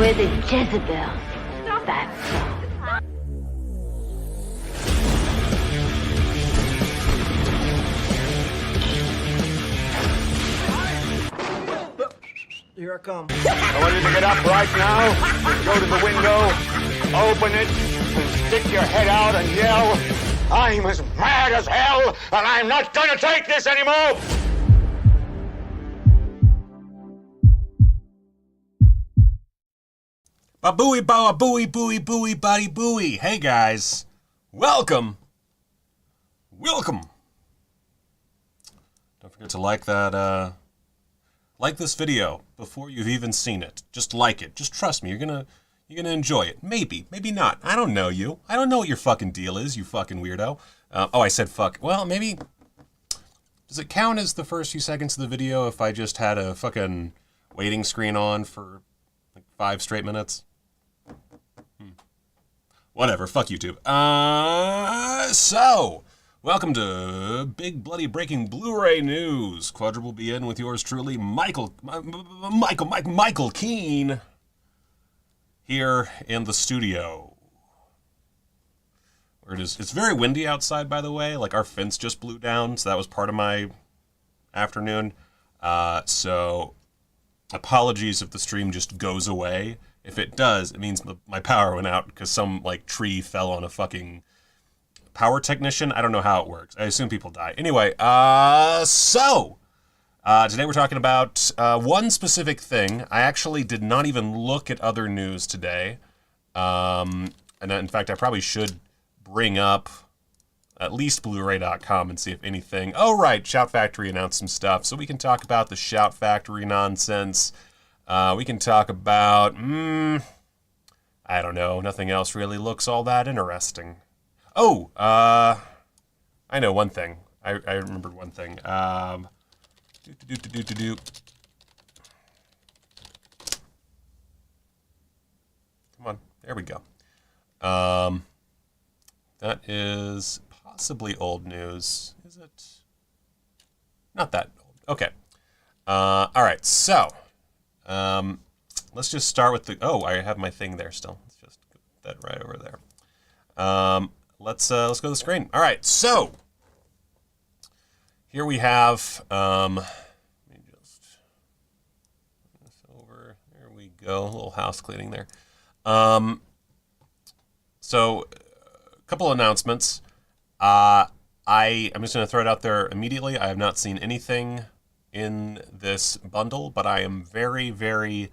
We're the Jezebels. That's Here I come. I want you to get up right now, go to the window, open it, and stick your head out and yell, "I'm as mad as hell, and I'm not gonna take this anymore!" Ba-booey, ba-booey, booey, booey, body booey. Hey guys, welcome. Welcome. Don't forget to like that, like this video before you've even seen it. Just like it. Just trust me, you're gonna enjoy it. Maybe, maybe not. I don't know you. I don't know what your fucking deal is, you fucking weirdo. Oh, I said fuck. Well, maybe. Does it count as the first few seconds of the video if I just had a fucking waiting screen on for like 5 straight minutes? Whatever, fuck YouTube. So, welcome to Big Bloody Breaking Blu-ray News. Quadruple BN with yours truly, MichaelKeene, here in the studio. Where it is, it's very windy outside, by the way. Like, our fence just blew down, so that was part of my afternoon. So, apologies if the stream just goes away. If it does, it means my power went out because some, like, tree fell on a fucking power technician. I don't know how it works. I assume people die. Anyway, today we're talking about one specific thing. I actually did not even look at other news today. And in fact, I probably should bring up at least Blu-ray.com and see if anything... Oh, right, Shout Factory announced some stuff, so we can talk about the Shout Factory nonsense. We can talk about, I don't know, nothing else really looks all that interesting. Oh, I know one thing. I remembered one thing. Come on, there we go. That is possibly old news. Is it? Not that old. Okay. All right, so... let's just start with the... Oh, I have my thing there still. Let's just put that right over there. Let's go to the screen. All right, so here we have... let me just move this over. There we go. A little house cleaning there. So a couple announcements. I'm just going to throw it out there immediately. I have not seen anything in this bundle, but I am very, very,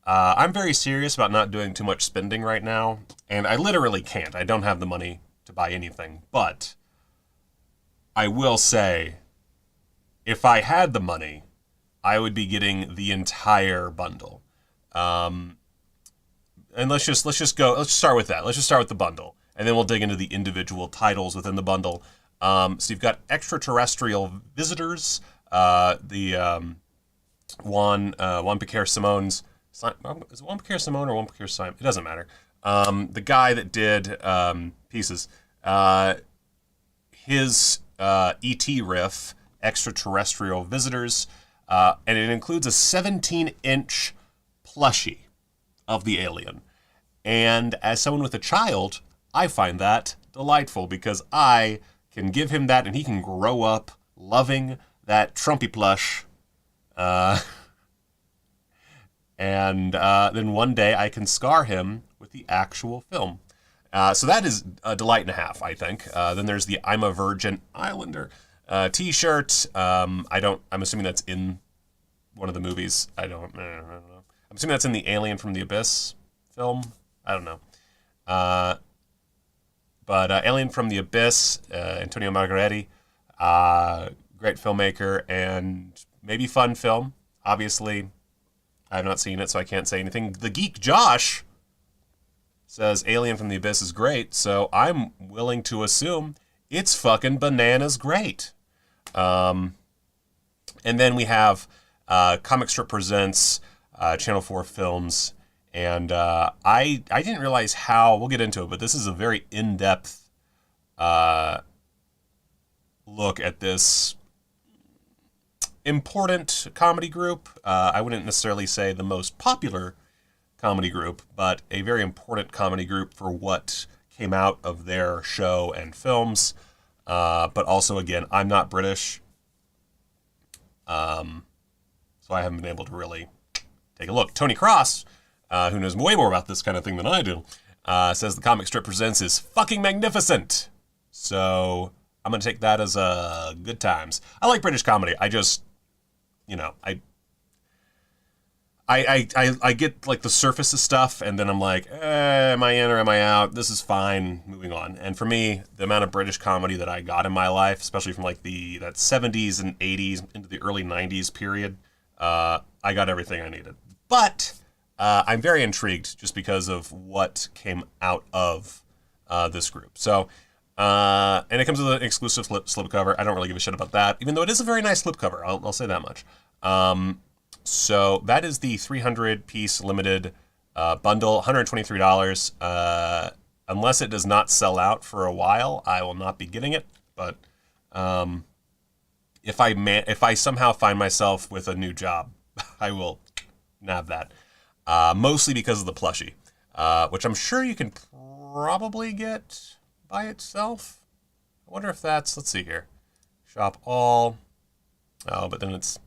I'm very serious about not doing too much spending right now, and I literally can't. I don't have the money to buy anything, but I will say, if I had the money, I would be getting the entire bundle. And let's just start with that. Let's just start with the bundle, and then we'll dig into the individual titles within the bundle. So you've got Extraterrestrial Visitors, the Juan Piquer Simone's... Is it Juan Piquer Simone or Juan Piquer Simon? It doesn't matter. The guy that did Pieces. His E.T. riff, Extraterrestrial Visitors, and it includes a 17-inch plushie of the alien. And as someone with a child, I find that delightful because I can give him that and he can grow up loving that Trumpy plush, and then one day I can scar him with the actual film. So that is a delight and a half, I think. Then there's the I'm a Virgin Islander t-shirt. I'm assuming that's in one of the movies. I don't know. I'm assuming that's in the Alien from the Abyss film. I don't know. But Alien from the Abyss, Antonio Margheriti, great filmmaker and maybe fun film. Obviously, I have not seen it, so I can't say anything. The Geek Josh says Alien from the Abyss is great, so I'm willing to assume it's fucking bananas great. And then we have Comic Strip Presents, Channel 4 Films, and I didn't realize how, we'll get into it, but this is a very in-depth look at this important comedy group. I wouldn't necessarily say the most popular comedy group, but a very important comedy group for what came out of their show and films. But also, again, I'm not British, so I haven't been able to really take a look. Tony Cross, who knows way more about this kind of thing than I do, says the comic strip presents is fucking magnificent. So I'm going to take that as good times. I like British comedy. I just, I get like the surface of stuff, and then I'm like, am I in or am I out? This is fine. Moving on. And for me, the amount of British comedy that I got in my life, especially from like that 70s and 80s into the early 90s period, I got everything I needed. But I'm very intrigued just because of what came out of this group. So, and it comes with an exclusive slipcover. I don't really give a shit about that, even though it is a very nice slipcover. I'll say that much. So that is the 300-piece limited bundle, $123. Unless it does not sell out for a while, I will not be getting it. But if I somehow find myself with a new job, I will nab that. Mostly because of the plushie, which I'm sure you can probably get by itself. I wonder if that's, let's see here. Shop all. Oh, but then it's...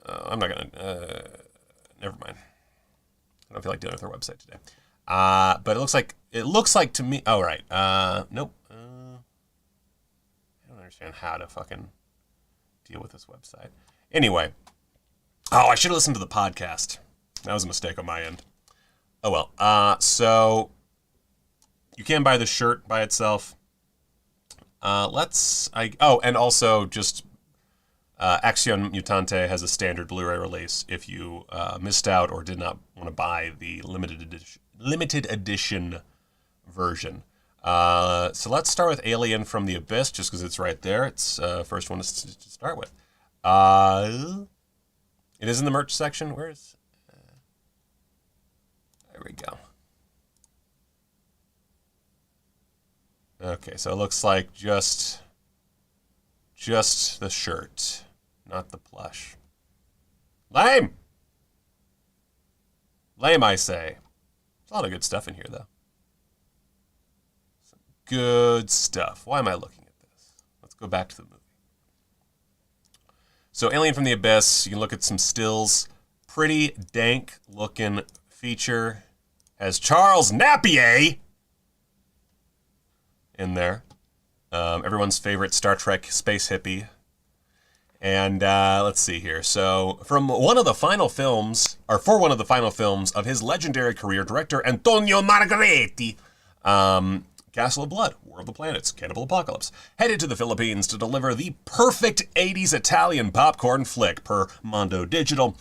I'm not going to... never mind. I don't feel like dealing with their website today. But it looks like to me... Oh, right. Nope. I don't understand how to fucking deal with this website. Anyway. Oh, I should have listened to the podcast. That was a mistake on my end. Oh, well. So, you can buy the shirt by itself. And also just Acción Mutante has a standard Blu-ray release if you missed out or did not want to buy the limited edition version. So let's start with Alien from the Abyss, just because it's right there. It's first one to start with. It is in the merch section. Where is... there we go. Okay, so it looks like just the shirt, not the plush. Lame! Lame, I say. There's a lot of good stuff in here, though. Some good stuff. Why am I looking at this? Let's go back to the movie. So, Alien from the Abyss, you can look at some stills. Pretty dank-looking feature. Has Charles Napier in there. Everyone's favorite Star Trek space hippie. And let's see here. So, for one of the final films of his legendary career, director Antonio Margheriti, Castle of Blood, War of the Planets, Cannibal Apocalypse, headed to the Philippines to deliver the perfect 80s Italian popcorn flick per Mondo Digital.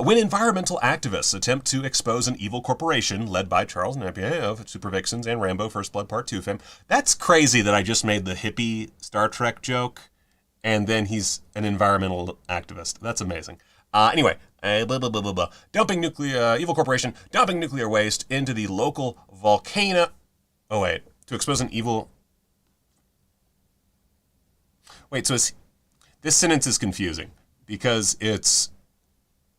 When environmental activists attempt to expose an evil corporation led by Charles Napier of Super Vixens and Rambo First Blood Part 2 fame. That's crazy that I just made the hippie Star Trek joke, and then he's an environmental activist. That's amazing. Anyway, evil corporation dumping nuclear waste into the local volcano. Oh, wait. To expose an evil... Wait, so this sentence is confusing, because it's...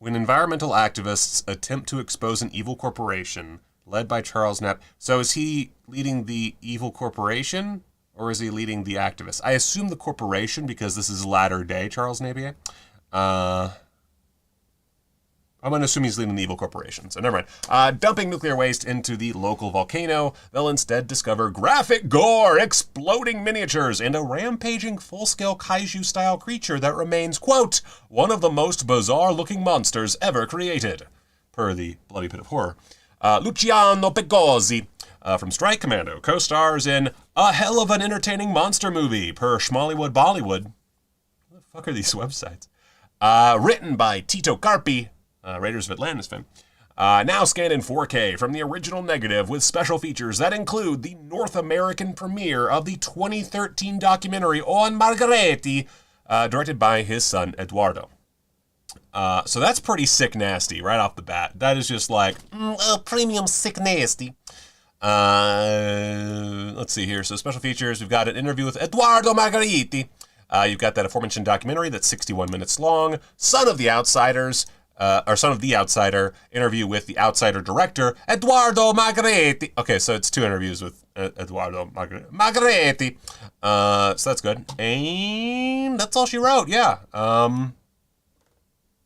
When environmental activists attempt to expose an evil corporation led by Charles Knapp. So is he leading the evil corporation, or is he leading the activists? I assume the corporation, because this is latter day Charles Napier. I'm going to assume he's leading the evil corporation, so never mind. Dumping nuclear waste into the local volcano, they'll instead discover graphic gore, exploding miniatures, and a rampaging full-scale kaiju-style creature that remains, quote, one of the most bizarre-looking monsters ever created, per the Bloody Pit of Horror. Luciano Pegozzi from Strike Commando co-stars in a hell of an entertaining monster movie, per Schmollywood Bollywood. What the fuck are these websites? Written by Tito Carpi, Raiders of Atlantis fan. Now scanned in 4K from the original negative with special features that include the North American premiere of the 2013 documentary on Margheriti, directed by his son Eduardo. So that's pretty sick nasty right off the bat. That is just like, premium sick nasty. Let's see here. So special features, we've got an interview with Eduardo Margheriti. You've got that aforementioned documentary that's 61 minutes long. Son of the Outsiders. or Son of the Outsider, interview with the Outsider director, Edoardo Magretti. Okay, so it's 2 interviews with Edoardo Magretti. So that's good. And that's all she wrote, yeah. I'm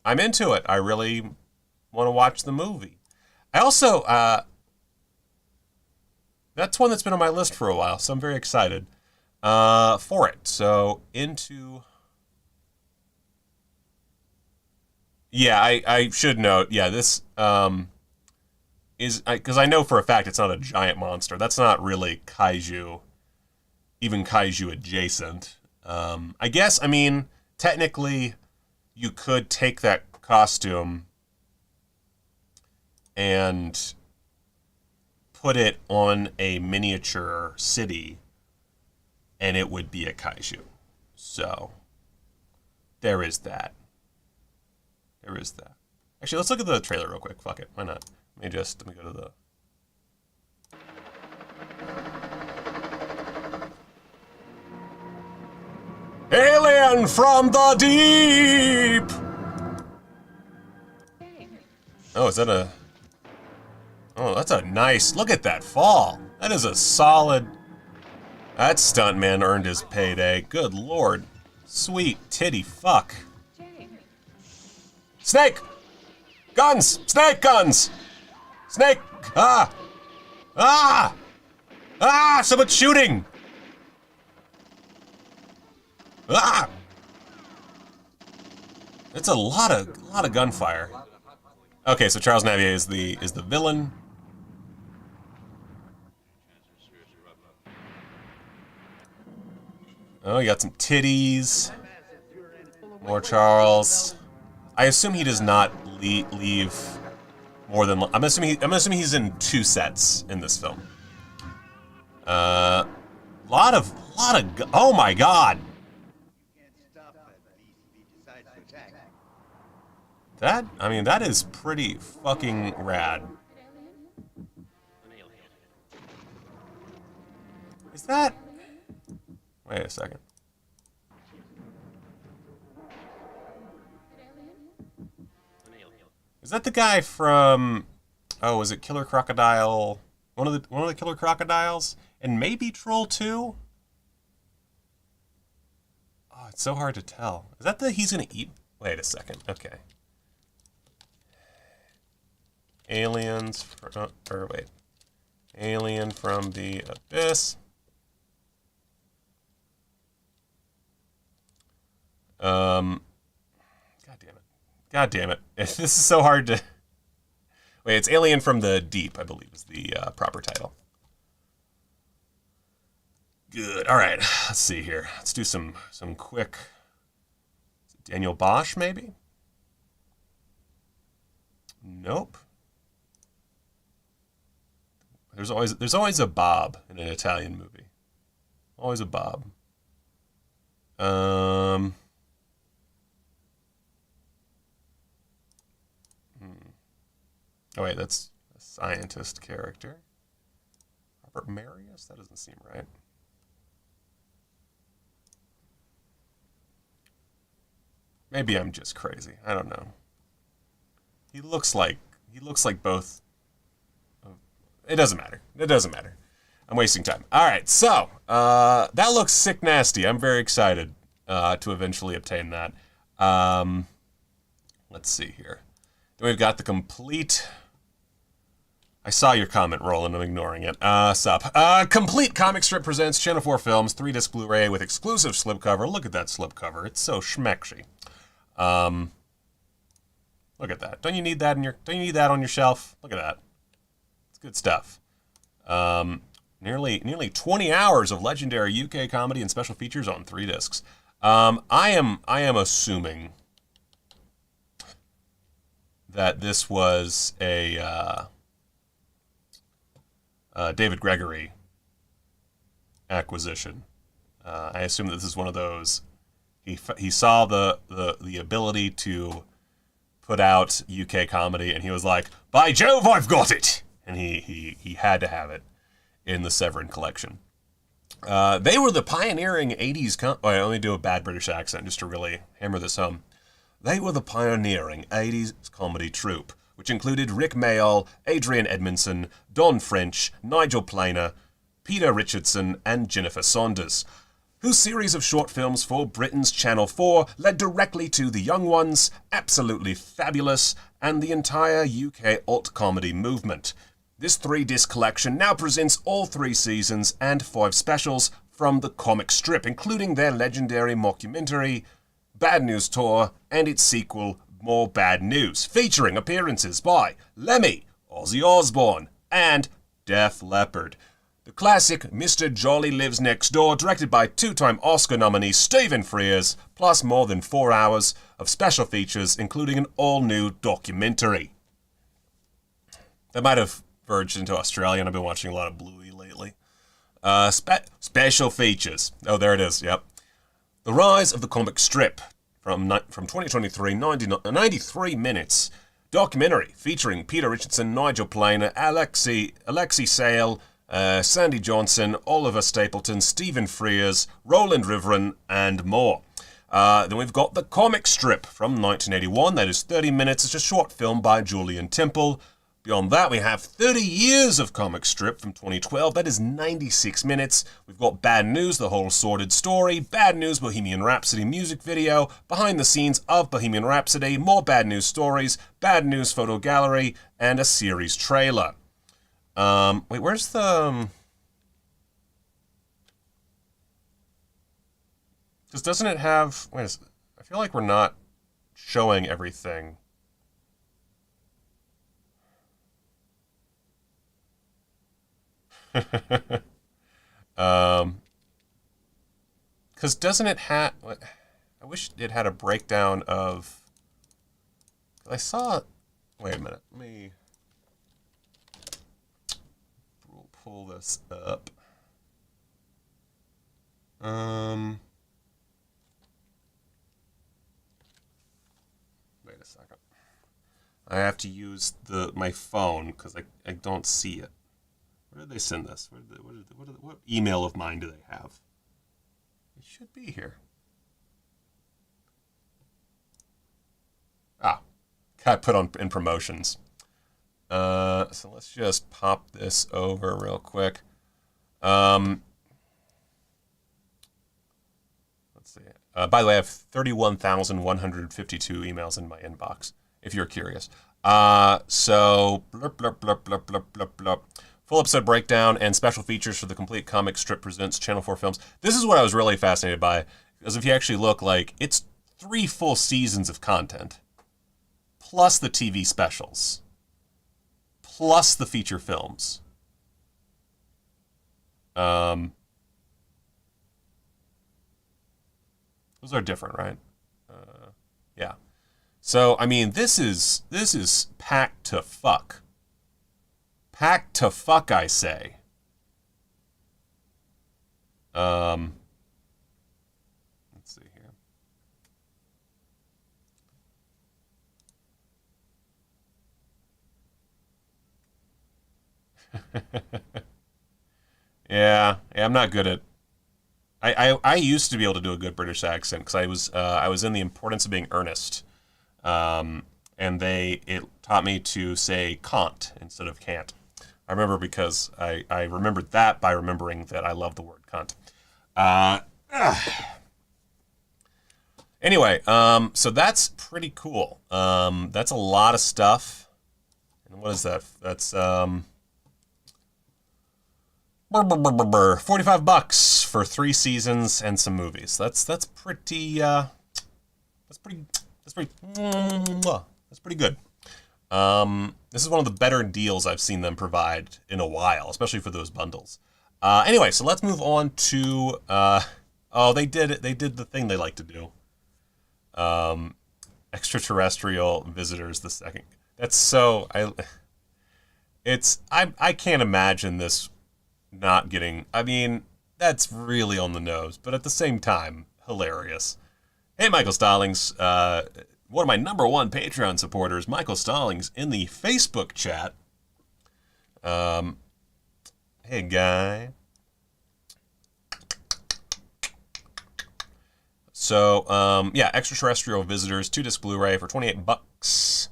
into it. I really want to watch the movie. I also, that's one that's been on my list for a while, so I'm very excited for it. So into... Yeah, I should note, yeah, this is, because I know for a fact it's not a giant monster. That's not really kaiju, even kaiju adjacent. I guess, I mean, technically, you could take that costume and put it on a miniature city, and it would be a kaiju. So, there is that. There is that. Actually, let's look at the trailer real quick. Fuck it. Why not? Let me go to the... Alien from the deep! Oh, is that a... Oh, that's a nice... Look at that fall. That is a solid... That stuntman earned his payday. Good lord. Sweet titty fuck. Snake! Guns! Snake guns! Snake! Ah! Ah! Ah! Someone's shooting! Ah! It's a lot of gunfire. Okay, so Charles Navier is the villain. Oh, you got some titties. More Charles. I assume he does not leave more than... I'm assuming he's in 2 sets in this film. Lot of... Oh my god! That, I mean, that is pretty fucking rad. Is that... Wait a second. Is that the guy from... Oh, is it Killer Crocodile? One of the Killer Crocodiles? And maybe Troll 2? Oh, it's so hard to tell. Is that the he's gonna eat? Wait a second. Okay. Aliens... or wait. Alien from the Abyss. God damn it. This is so hard to... Wait, it's Alien from the Deep, I believe, is the proper title. Good. All right. Let's see here. Let's do some quick... Daniel Bosch, maybe? Nope. There's always a Bob in an Italian movie. Always a Bob. Oh wait, that's a scientist character. Robert Marius? That doesn't seem right. Maybe I'm just crazy. I don't know. He looks like both. It doesn't matter. It doesn't matter. I'm wasting time. All right, so that looks sick nasty. I'm very excited to eventually obtain that. Let's see here. Then we've got the complete... I saw your comment, Roland. I'm ignoring it. Sup. Complete Comic Strip presents Channel 4 Films 3-disc Blu-ray with exclusive slipcover. Look at that slipcover. It's so schmexy. Look at that. Don't you need that on your shelf? Look at that. It's good stuff. Nearly 20 hours of legendary UK comedy and special features on 3 discs. I am assuming that this was a David Gregory acquisition. I assume that this is one of those. He saw the ability to put out UK comedy, and he was like, "By Jove, I've got it!" And he had to have it in the Severin collection. They were the pioneering 80s... I only do a bad British accent just to really hammer this home. They were the pioneering 80s comedy troupe, which included Rick Mayall, Adrian Edmondson, Don French, Nigel Planer, Peter Richardson, and Jennifer Saunders, whose series of short films for Britain's Channel 4 led directly to The Young Ones, Absolutely Fabulous, and the entire UK alt-comedy movement. This 3-disc collection now presents all 3 seasons and 5 specials from the comic strip, including their legendary mockumentary, Bad News Tour, and its sequel, More Bad News, featuring appearances by Lemmy, Ozzy Osbourne, and Def Leppard. The classic Mr. Jolly Lives Next Door, directed by 2-time Oscar nominee Stephen Frears, plus more than 4 hours of special features, including an all-new documentary. That might have verged into Australian. I've been watching a lot of Bluey lately. Special features. Oh, there it is, yep. The Rise of the Comic Strip, from 2023, 93 minutes. Documentary featuring Peter Richardson, Nigel Planer, Alexi Sale, Sandy Johnson, Oliver Stapleton, Stephen Frears, Roland Riveron, and more. Then we've got the comic strip from 1981. That is 30 minutes. It's a short film by Julian Temple. Beyond that, we have 30 years of comic strip from 2012. That is 96 minutes. We've got Bad News, the whole sordid story, Bad News, Bohemian Rhapsody music video, behind the scenes of Bohemian Rhapsody, more Bad News stories, Bad News photo gallery, and a series trailer. Wait, where's the... Because doesn't it have... Wait, I feel like we're not showing everything. Because doesn't it have... I wish it had a breakdown of... I saw... Wait a minute. Let me... pull this up. Wait a second. I have to use my phone because I don't see it. Where did they send this? What email of mine do they have? It should be here. Got put on in promotions. So let's just pop this over real quick. Let's see. By the way, I have 31,152 emails in my inbox, if you're curious. So, blurp, blurp, blurp, blurp, blurp, blurp, blurp. Full episode breakdown and special features for the complete comic strip presents Channel 4 films. This is what I was really fascinated by, because if you actually look, like, it's 3 full seasons of content, plus the TV specials, plus the feature films. Those are different, right? Yeah. So, I mean, this is packed to fuck. Packed to fuck, I say. Let's see here. Yeah, I'm not good at... I used to be able to do a good British accent because I was in The Importance of Being Earnest, and it taught me to say can't instead of can't. I remember because I remembered that by remembering that I love the word cunt. Anyway, so that's pretty cool. That's a lot of stuff. And what is that? That's $45 for 3 seasons and some movies. That's pretty good. This is one of the better deals I've seen them provide in a while, especially for those bundles. Anyway, so let's move on to they did it. They did the thing they like to do. Extraterrestrial visitors the second. That's so I can't imagine this not getting... I mean, that's really on the nose, but at the same time, hilarious. Hey, Michael Stallings, one of my #1 Patreon supporters, Michael Stallings, in the Facebook chat. Hey, guy. So, yeah, Extraterrestrial Visitors, 2-disc Blu-ray for $28.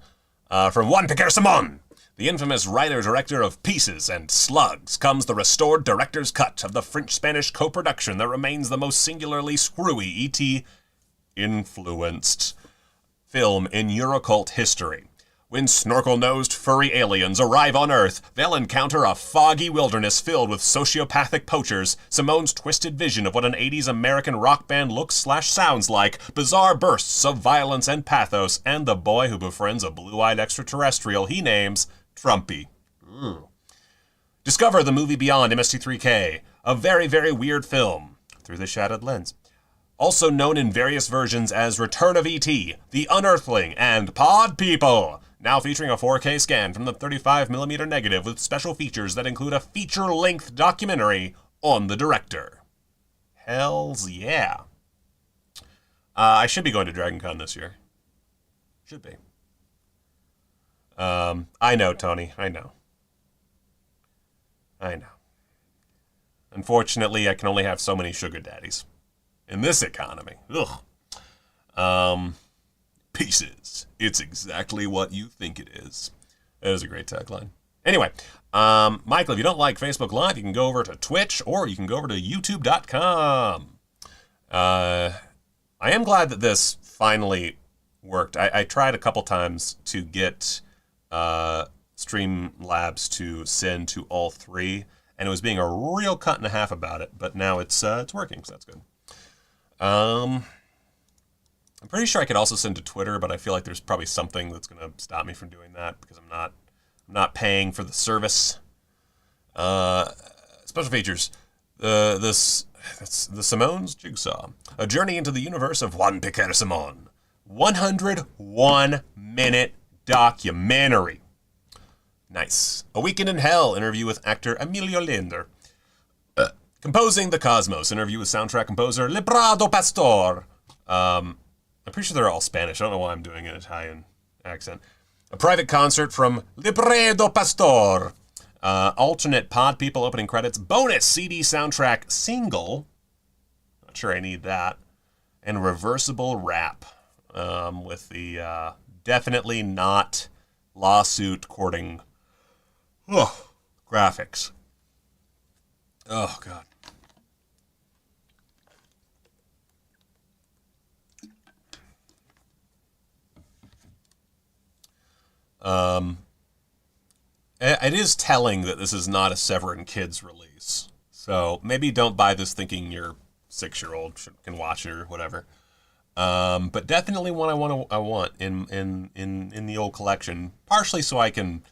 From Juan Piquer Simon, the infamous writer-director of Pieces and Slugs, comes the restored director's cut of the French-Spanish co-production that remains the most singularly screwy E.T.-influenced film in Eurocult history. When snorkel-nosed furry aliens arrive on Earth, they'll encounter a foggy wilderness filled with sociopathic poachers, Simone's twisted vision of what an 80s American rock band looks/sounds like, bizarre bursts of violence and pathos, and the boy who befriends a blue-eyed extraterrestrial he names Trumpy. Discover the movie Beyond MST3K, a very, very weird film, through the shadowed lens. Also known in various versions as Return of E.T., The Unearthling, and Pod People. Now featuring a 4K scan from the 35mm negative with special features that include a feature-length documentary on the director. Hells yeah. I should be going to Dragon Con this year. Should be. I know, Tony. I know. Unfortunately, I can only have so many sugar daddies. In this economy. Ugh. Pieces. It's exactly what you think it is. That is a great tagline. Anyway, Michael, if you don't like Facebook Live, you can go over to Twitch or you can go over to youtube.com. I am glad that this finally worked. I tried a couple times to get Streamlabs to send to all three, and it was being a real cut and a half about it, but now it's working, so that's good. I'm pretty sure I could also send to Twitter, but I feel like there's probably something that's going to stop me from doing that because I'm not paying for the service. Special features. That's the Simone's Jigsaw. A journey into the universe of Juan Piquer Simon. 101-minute documentary. Nice. A Weekend in Hell interview with actor Emilio Linder. Composing the Cosmos interview with soundtrack composer Librado Pastor. I'm pretty sure they're all Spanish. I don't know why I'm doing an Italian accent. A private concert from Librado Pastor. Alternate Pod People opening credits. Bonus CD soundtrack single. Not sure I need that. And reversible rap. With the definitely not lawsuit courting graphics. Oh, God. It is telling that this is not a Severin Kids release. So maybe don't buy this thinking your 6-year-old can watch it or whatever. But definitely one I want in the old collection, partially so I can,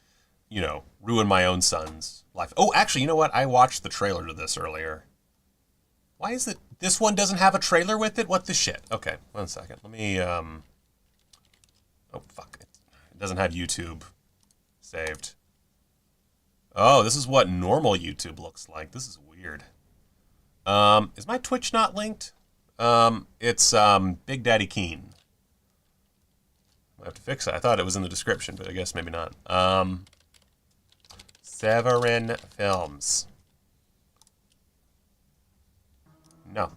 ruin my own son's life. Oh, actually, you know what? I watched the trailer to this earlier. Why is it this one doesn't have a trailer with it? What the shit? Okay, 1 second. Let me oh fuck. It doesn't have YouTube saved. Oh, this is what normal YouTube looks like. This is weird. Is my Twitch not linked? It's Big Daddy Keene. I have to fix it. I thought it was in the description, but I guess maybe not. Severin Films. No.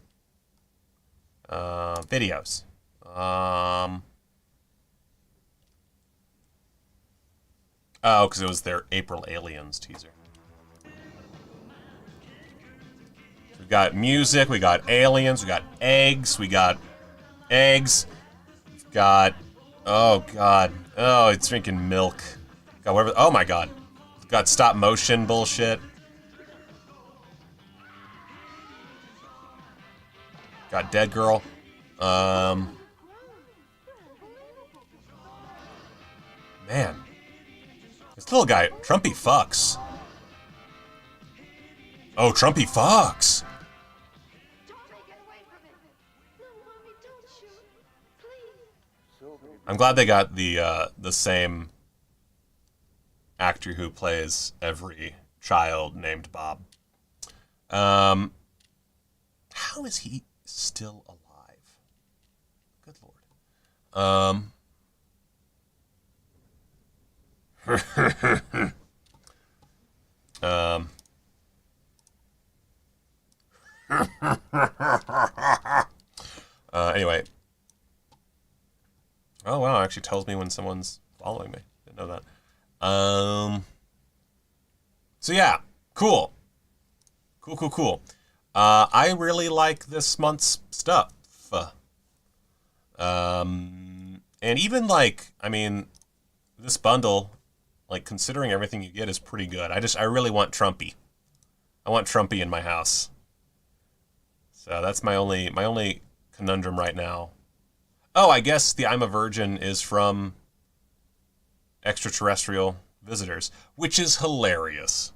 Videos. Oh, because it was their April Aliens teaser. We got music, we got aliens, we got eggs, We've got, oh god, oh, it's drinking milk. Got whatever, oh my god. We've got stop motion bullshit. Got Dead Girl. Man. This little guy, Trumpy fucks. Oh, Trumpy fucks. I'm glad they got the same actor who plays every child named Bob. How is he still alive? Good Lord. Anyway, actually tells me when someone's following me. Didn't know that. So yeah, cool. Cool. I really like this month's stuff. And even like, I mean, this bundle, like considering everything you get, is pretty good. I really want Trumpy. I want Trumpy in my house. So that's my only conundrum right now. Oh, I guess the I'm a Virgin is from Extraterrestrial Visitors, which is hilarious.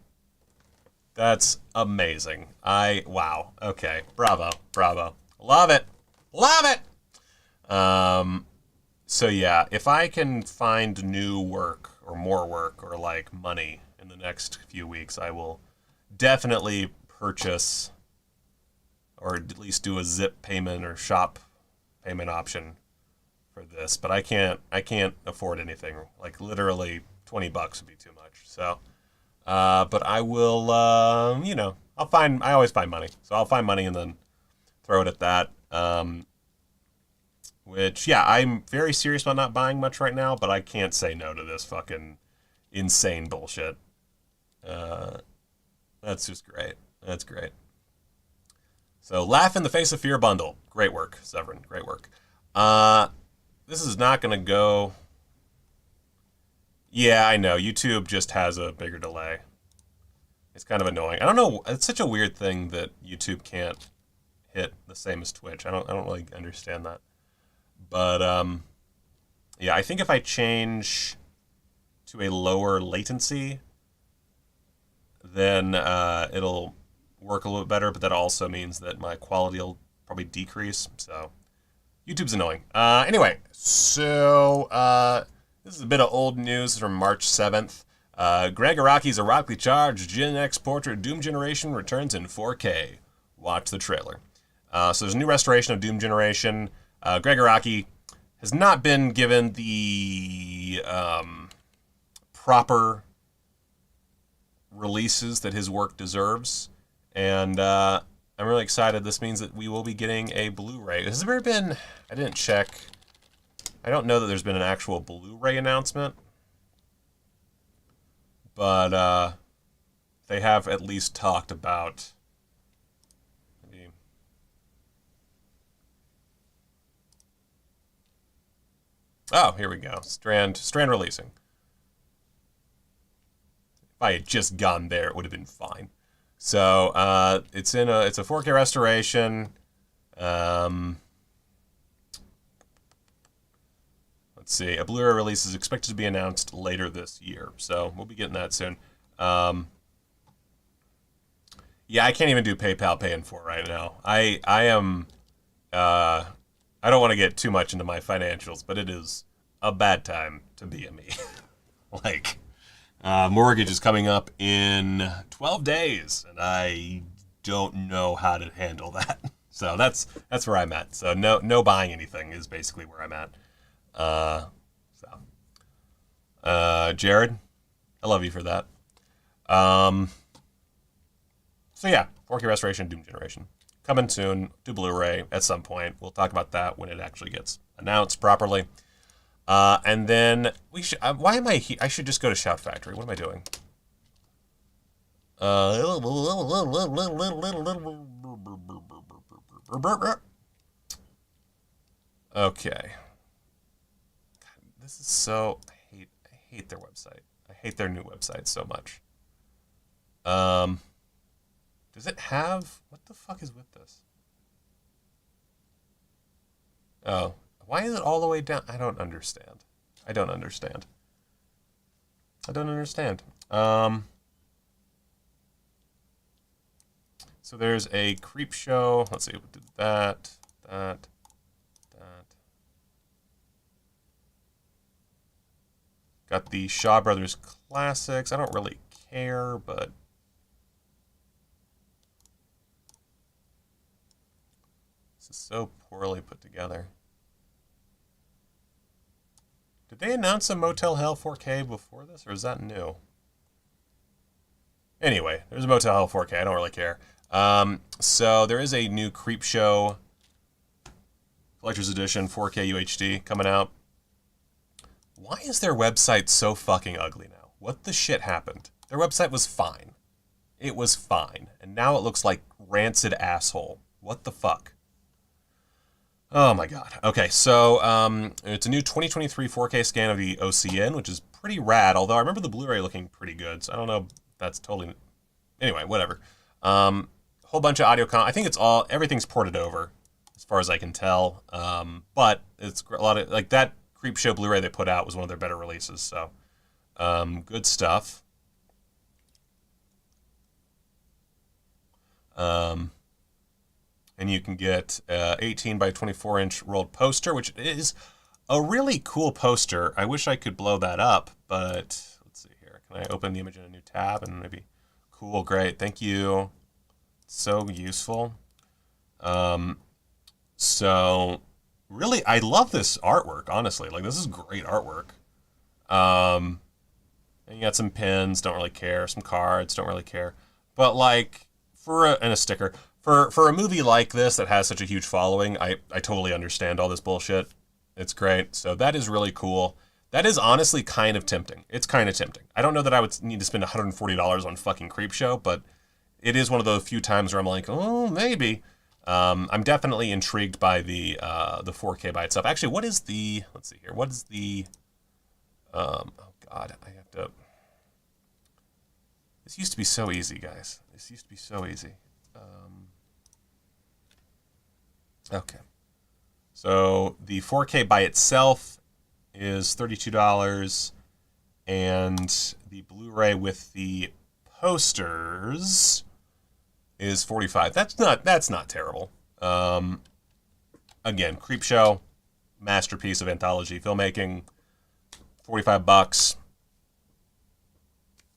That's amazing. Wow. Okay. Bravo. Love it. So yeah, if I can find new work or more work or like money in the next few weeks, I will definitely purchase or at least do a zip payment or shop payment option for this. But I can't afford anything. Like literally $20 would be too much. So, but I will, I always find money. So I'll find money and then throw it at that. Which, yeah, I'm very serious about not buying much right now, but I can't say no to this fucking insane bullshit. That's just great. That's great. So, Laugh in the Face of Fear bundle. Great work, Severin. Great work. This is not going to go... Yeah, I know. YouTube just has a bigger delay. It's kind of annoying. I don't know. It's such a weird thing that YouTube can't hit the same as Twitch. I don't really understand that. But, yeah, I think if I change to a lower latency, then it'll work a little bit better, but that also means that my quality will probably decrease, so YouTube's annoying. Anyway, so this is a bit of old news from March 7th. Greg Araki's erotically charged Gen X portrait Doom Generation returns in 4K. Watch the trailer. So there's a new restoration of Doom Generation. Greg Araki has not been given the proper releases that his work deserves, and I'm really excited. This means that we will be getting a Blu-ray. Has there ever been... I didn't check. I don't know that there's been an actual Blu-ray announcement, but they have at least talked about... Oh, here we go. Strand releasing. If I had just gone there, it would have been fine. So it's a 4K restoration. Let's see. A Blu-ray release is expected to be announced later this year, so we'll be getting that soon. Yeah, I can't even do PayPal Pay in 4 right now. I am. I don't want to get too much into my financials, but it is a bad time to be a me. Like, mortgage is coming up in 12 days, and I don't know how to handle that. So that's where I'm at. So no buying anything is basically where I'm at. Jared, I love you for that. So yeah, 4K restoration, Doom Generation. Coming soon to Blu-ray at some point. We'll talk about that when it actually gets announced properly. And then we should. Why am I here? I should just go to Shout Factory. What am I doing? Okay. God, this is so. I hate their website. I hate their new website so much. Does it have... What the fuck is with this? Oh. Why is it all the way down? I don't understand. So there's a creep show. Let's see. We did that. Got the Shaw Brothers Classics. I don't really care, but... This is so poorly put together. Did they announce a Motel Hell 4K before this, or is that new? Anyway, there's a Motel Hell 4K. I don't really care. So there is a new Creep Show Collector's Edition 4K UHD coming out. Why is their website so fucking ugly now? What the shit happened? Their website was fine. It was fine. And now it looks like rancid asshole. What the fuck? Oh my god. Okay, so it's a new 2023 4K scan of the OCN, which is pretty rad, although I remember the Blu-ray looking pretty good, so I don't know if that's totally... Anyway, whatever. Whole bunch of audio I think everything's ported over, as far as I can tell. But it's a lot of, like, that Creepshow Blu-ray they put out was one of their better releases, so good stuff. And you can get 18 by 24 inch rolled poster, which is a really cool poster. I wish I could blow that up, but let's see here. Can I open the image in a new tab and maybe... Cool, great, thank you. So useful. So really, I love this artwork, honestly. Like, this is great artwork. And you got some pins, don't really care. Some cards, don't really care. But like, and a sticker. For a movie like this that has such a huge following, I totally understand all this bullshit. It's great. So that is really cool. That is honestly kind of tempting. It's kind of tempting. I don't know that I would need to spend $140 on fucking Creepshow, but it is one of those few times where I'm like, oh, maybe. I'm definitely intrigued by the 4K by itself. Actually, what is the... Let's see here. What is the... oh, God. I have to... This used to be so easy, guys. This used to be so easy. Okay. So the 4K by itself is $32, and the Blu-ray with the posters is $45. That's not terrible. Again, Creepshow, masterpiece of anthology filmmaking, $45.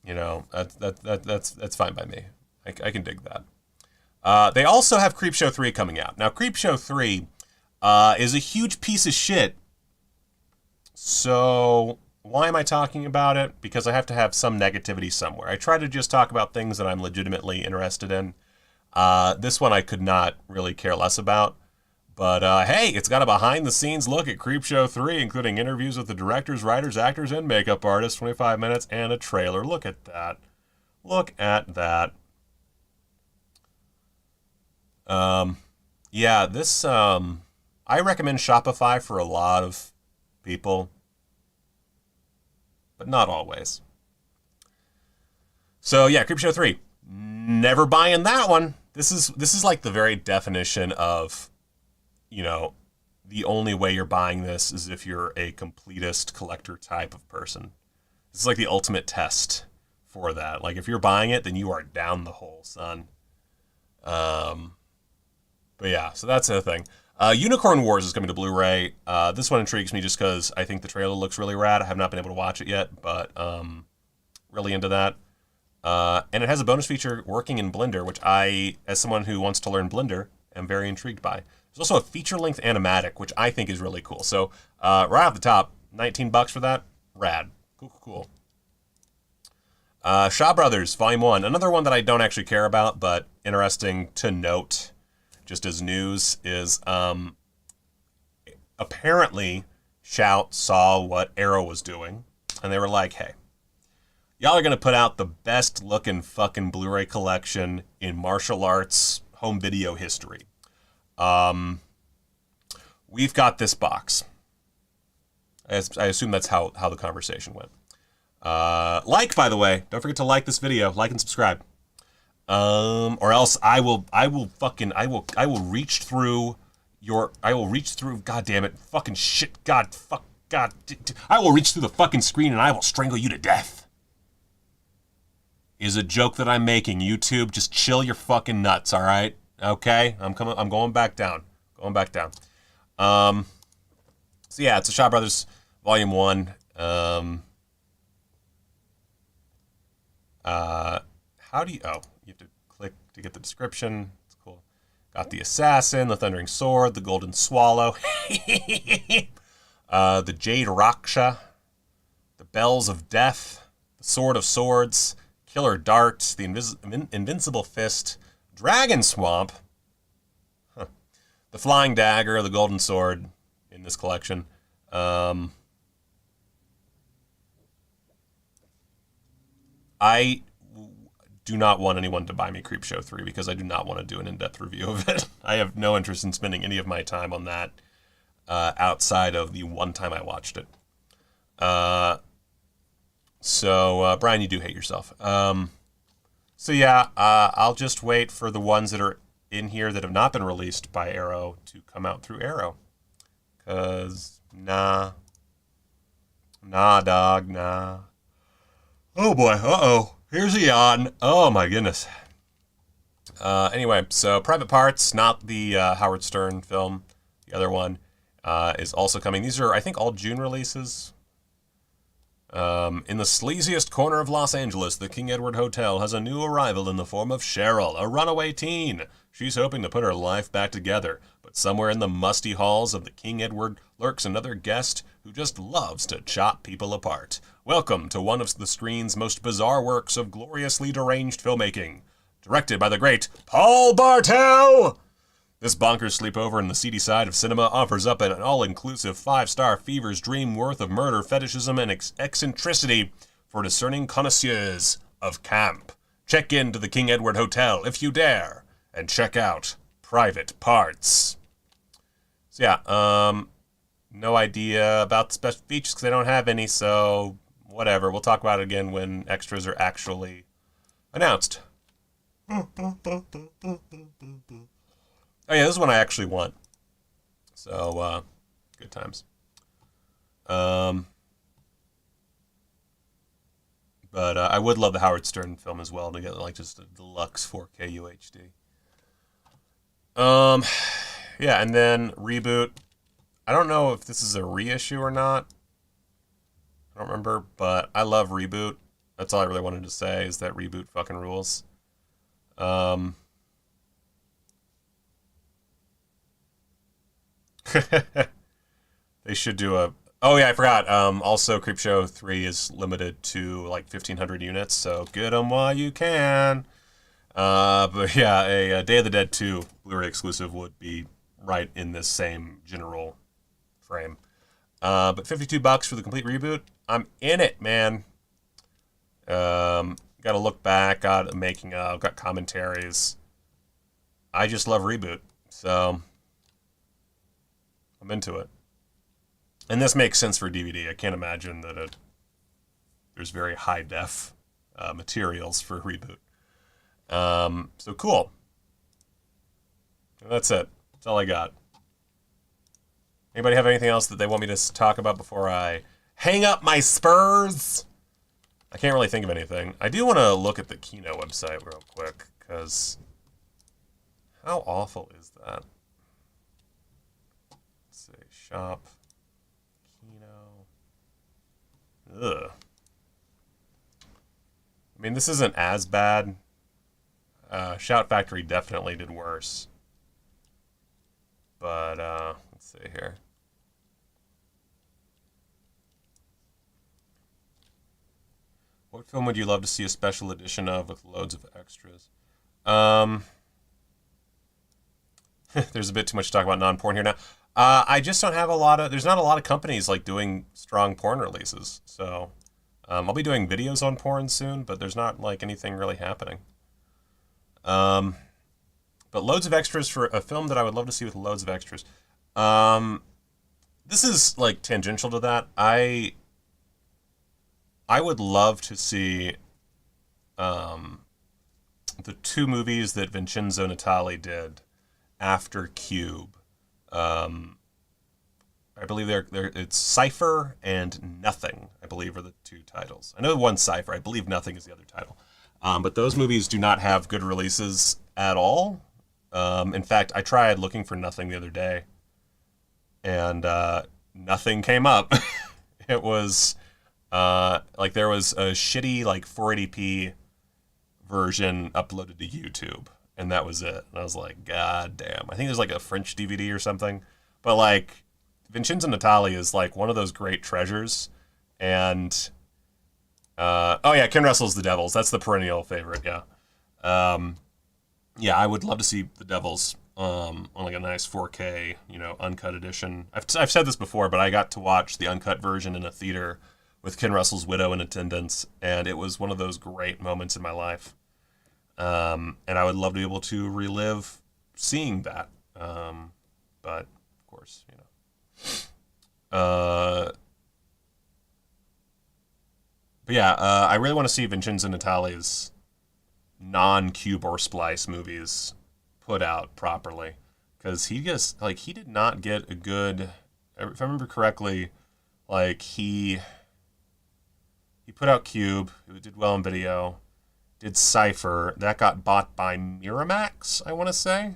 You know, that's fine by me. I can dig that. They also have Creepshow 3 coming out. Now, Creepshow 3 is a huge piece of shit. So, why am I talking about it? Because I have to have some negativity somewhere. I try to just talk about things that I'm legitimately interested in. This one I could not really care less about. But, hey, it's got a behind-the-scenes look at Creepshow 3, including interviews with the directors, writers, actors, and makeup artists, 25 minutes, and a trailer. Look at that. Look at that. Yeah, this, I recommend Shopify for a lot of people, but not always. So yeah, Creepshow 3, never buying that one. This is like the very definition of, you know, the only way you're buying this is if you're a completist collector type of person. This is like the ultimate test for that. Like, if you're buying it, then you are down the hole, son. But yeah, so that's the thing. Unicorn Wars is coming to Blu-ray. This one intrigues me just because I think the trailer looks really rad. I have not been able to watch it yet, but really into that. And it has a bonus feature working in Blender, which I, as someone who wants to learn Blender, am very intrigued by. There's also a feature-length animatic, which I think is really cool. So right off the top, $19 for that. Rad. Cool. Shaw Brothers, Volume 1. Another one that I don't actually care about, but interesting to note, just as news, is apparently Shout saw what Arrow was doing, and they were like, hey, y'all are going to put out the best looking fucking Blu-ray collection in martial arts home video history. We've got this box. I assume that's how the conversation went. Like, by the way, don't forget to like this video, like and subscribe. Or else I will reach through, God damn it, fucking shit, God, fuck, God, I will reach through the fucking screen and I will strangle you to death. Is a joke that I'm making. YouTube, just chill your fucking nuts, all right? Okay, I'm going back down. So yeah, it's a Shaw Brothers Volume 1. How do you... Oh, you have to click to get the description. It's cool. Got the Assassin, the Thundering Sword, the Golden Swallow, the Jade Raksha, the Bells of Death, the Sword of Swords, Killer Dart, the Invincible Fist, Dragon Swamp, the Flying Dagger, the Golden Sword in this collection. I do not want anyone to buy me Creepshow 3 because I do not want to do an in-depth review of it. I have no interest in spending any of my time on that outside of the one time I watched it. So Brian, you do hate yourself. So yeah, I'll just wait for the ones that are in here that have not been released by Arrow to come out through Arrow. Because, nah, dog, nah. Oh boy, uh-oh. Here's a yawn. Oh my goodness. Anyway, so Private Parts, not the Howard Stern film. The other one is also coming. These are, I think, all June releases. In the sleaziest corner of Los Angeles, the King Edward Hotel has a new arrival in the form of Cheryl, a runaway teen. She's hoping to put her life back together, but somewhere in the musty halls of the King Edward lurks another guest who just loves to chop people apart. Welcome to one of the screen's most bizarre works of gloriously deranged filmmaking. Directed by the great Paul Bartel! This bonkers sleepover in the seedy side of cinema offers up an all-inclusive 5-star fever's dream worth of murder, fetishism, and eccentricity for discerning connoisseurs of camp. Check in to the King Edward Hotel if you dare, and check out Private Parts. So yeah, no idea about the special features because I don't have any, so whatever. We'll talk about it again when extras are actually announced. Oh yeah, this is one I actually want. So, good times. But I would love the Howard Stern film as well to get like just a deluxe 4K UHD. Yeah, and then Reboot. I don't know if this is a reissue or not. I don't remember, but I love Reboot. That's all I really wanted to say is that Reboot fucking rules. They should do a... Oh, yeah, I forgot. Also, Creepshow 3 is limited to, like, 1,500 units, so get them while you can. But, yeah, a Day of the Dead 2 Blu-ray exclusive would be right in this same general frame. But $52 for the complete reboot. I'm in it, man. Got to look back, got making of, got commentaries. I just love Reboot, so... I'm into it. And this makes sense for DVD. I can't imagine that there's very high def materials for Reboot. So cool. That's it. That's all I got. Anybody have anything else that they want me to talk about before I hang up my spurs? I can't really think of anything. I do want to look at the Kino website real quick, because how awful is that? Shop. Kino. Ugh. I mean, this isn't as bad. Shout Factory definitely did worse. But, let's see here. What film would you love to see a special edition of with loads of extras? There's a bit too much to talk about non-porn here now. I just don't have a lot of... There's not a lot of companies, like, doing strong porn releases. So, I'll be doing videos on porn soon, but there's not, like, anything really happening. But loads of extras for a film that I would love to see with loads of extras. This is, like, tangential to that. I would love to see the 2 movies that Vincenzo Natali did after Cube. I believe it's Cypher and Nothing, I believe, are the 2 titles. I know one's Cypher. I believe Nothing is the other title. But those movies do not have good releases at all. In fact, I tried looking for Nothing the other day, and nothing came up. It was, like, there was a shitty, like, 480p version uploaded to YouTube. And that was it. And I was like, God damn. I think there's like a French DVD or something. But like, Vincenzo Natali is like one of those great treasures. And, oh yeah, Ken Russell's The Devils. That's the perennial favorite, yeah. Yeah, I would love to see The Devils on like a nice 4K, uncut edition. I've said this before, but I got to watch the uncut version in a theater with Ken Russell's widow in attendance, and it was one of those great moments in my life. And I would love to be able to relive seeing that. But of course, you know. But yeah, I really want to see Vincenzo Natali's non-Cube or Splice movies put out properly, because he did not get a good. If I remember correctly, like he put out Cube, it did well in video, did Cypher, that got bought by Miramax, I want to say,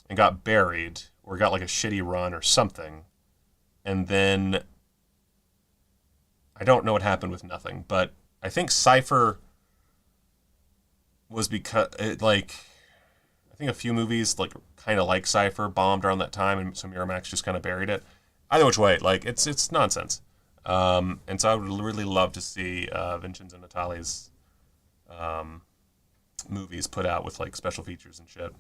and got buried, or got like a shitty run or something, and then I don't know what happened with Nothing, but I think Cypher was because I think a few movies like kind of like Cypher bombed around that time, and so Miramax just kind of buried it. Either which way, like it's nonsense. And so I would really love to see Vincenzo Natali's movies put out with like special features and shit.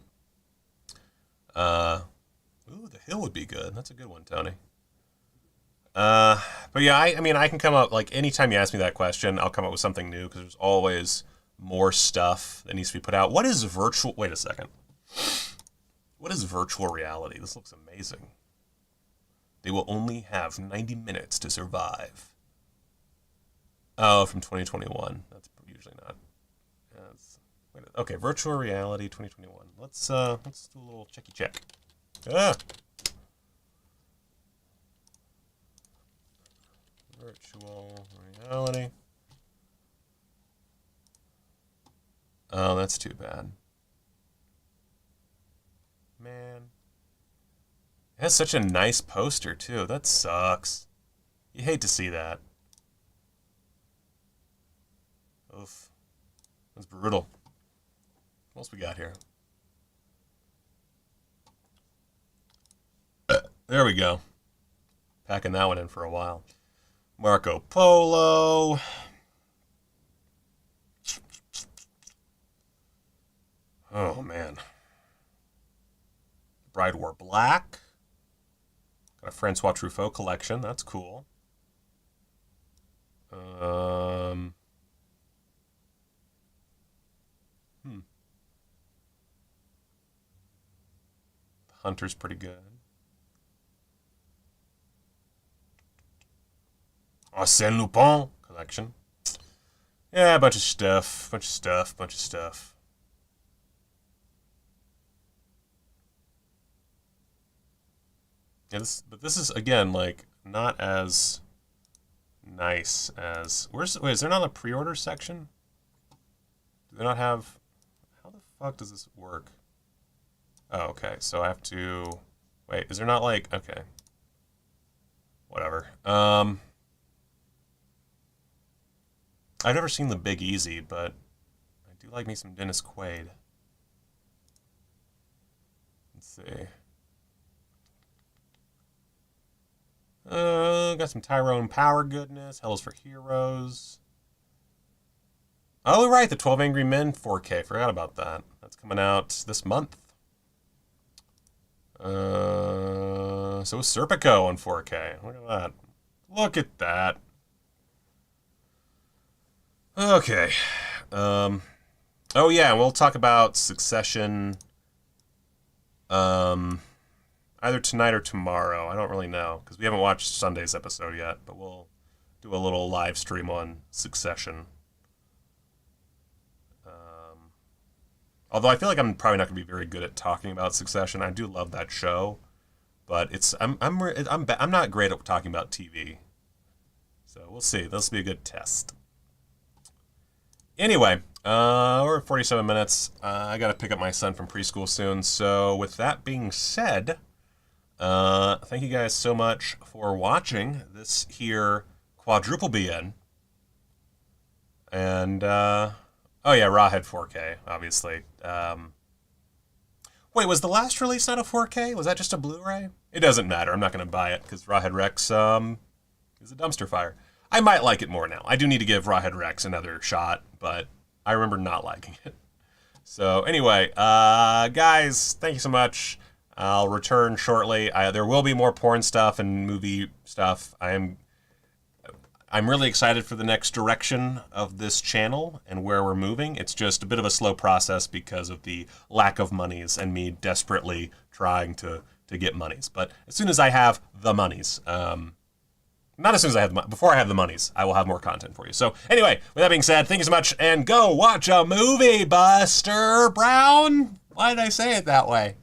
Ooh, The Hill would be good. That's a good one, Tony. But yeah, I mean, I can come up, like, anytime you ask me that question, I'll come up with something new, because there's always more stuff that needs to be put out. What is virtual... Wait a second. What is virtual reality? This looks amazing. They will only have 90 minutes to survive. Oh, from 2021. That's usually not... Okay, virtual reality 2021. Let's do a little checky check. Virtual reality. Oh, that's too bad. Man. It has such a nice poster, too. That sucks. You hate to see that. Oof. That's brutal. What else we got here? There we go. Packing that one in for a while. Marco Polo. Oh, man. Bride Wore Black. Got a Francois Truffaut collection. That's cool. Hunter's pretty good. Arsène Lupin collection. Yeah, a bunch of stuff. Yeah, but this is, again, like, not as nice as... Wait, is there not a pre-order section? Do they not have... How the fuck does this work? Oh, okay, so I have to... Wait, is there not, like... Okay. Whatever. I've never seen The Big Easy, but I do like me some Dennis Quaid. Let's see. Got some Tyrone Power goodness. Hell is for Heroes. Oh, right, the 12 Angry Men 4K. Forgot about that. That's coming out this month. So is Serpico on 4K. Look at that. Look at that. Okay. Oh, yeah, we'll talk about Succession either tonight or tomorrow. I don't really know, because we haven't watched Sunday's episode yet, but we'll do a little live stream on Succession. Although I feel like I'm probably not going to be very good at talking about Succession. I do love that show, but I'm not great at talking about TV. So we'll see. This will be a good test. Anyway, we're at 47 minutes. I got to pick up my son from preschool soon. So with that being said, thank you guys so much for watching this here quadruple BN. And, oh yeah, Rawhead 4K, obviously. Wait, was the last release not a 4K? Was that just a Blu-ray? It doesn't matter. I'm not going to buy it, because Rawhead Rex is a dumpster fire. I might like it more now. I do need to give Rawhead Rex another shot, but I remember not liking it. So anyway, guys, thank you so much. I'll return shortly. There will be more porn stuff and movie stuff. I I'm really excited for the next direction of this channel and where we're moving. It's just a bit of a slow process because of the lack of monies and me desperately trying to get monies. But as soon as I have the monies, not as soon as I have the before I have the monies, I will have more content for you. So anyway, with that being said, thank you so much, and go watch a movie, Buster Brown. Why did I say it that way?